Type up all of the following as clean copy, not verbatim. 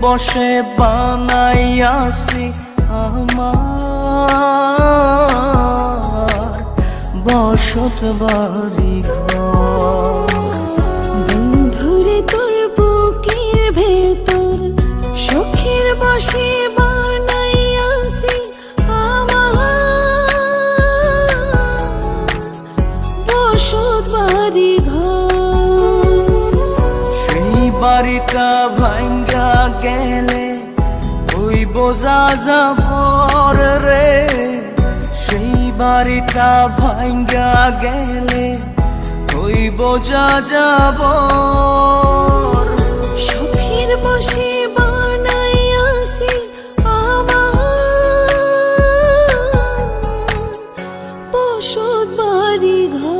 বসে বানাইয়াছি আমার বসত বাড়ি ঘর। বন্ধুরে তোর বুকের ভেতর সুখের বসে বানাইয়াছি আমার বসত বাড়ি ঘর। সেই বাড়িটা ভাঙ্গা গেলে ওই বোঝা যাবর রে, সেই বাড়িটা ভাঙ্গা গেলে ওই বোঝা যাবর। সুখের বসে বানাইয়াছি আমার বসত বাড়ি ঘর।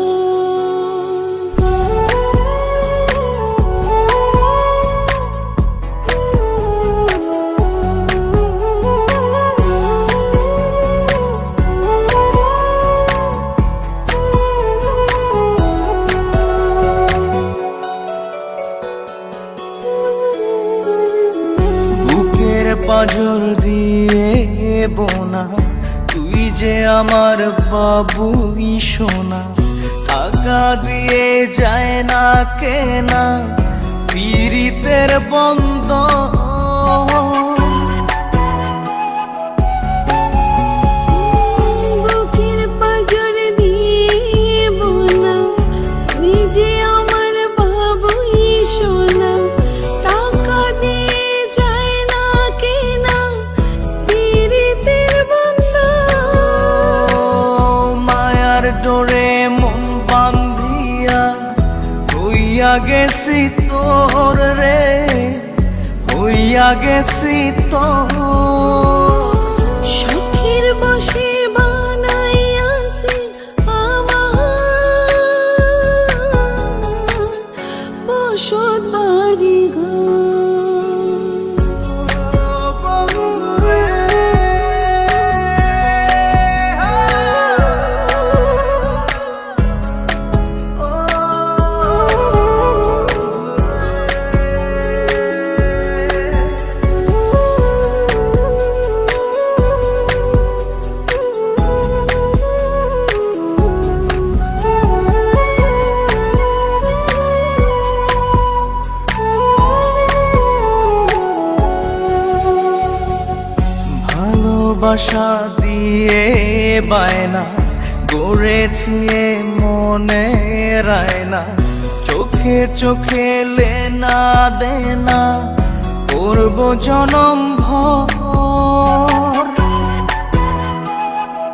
পাজর দিয়ে বোনা তুই যে আমার বাবুই সোনা, টাকা দিয়ে যায় না কেনা পীড়িতের বন্ধ। বুকের পাজর দিয়ে বোনা তুই যে আমার বাবুই সোনা, টাকা দিয়ে যায় না কেনা পীড়িতের বন্ধ। মায়ার ডোরে মন বান্ধিয়া হইয়া গেছি তোর রে, হইয়া গেছি তোর। সুখের বসে বানাইয়াছি আমার বসত বাড়ি ঘর। ভালোবাসা দিয়ে বায়না গড়েছি মনে রায়না, চোখে চোখে লেনা দেনা করব জনম ভর।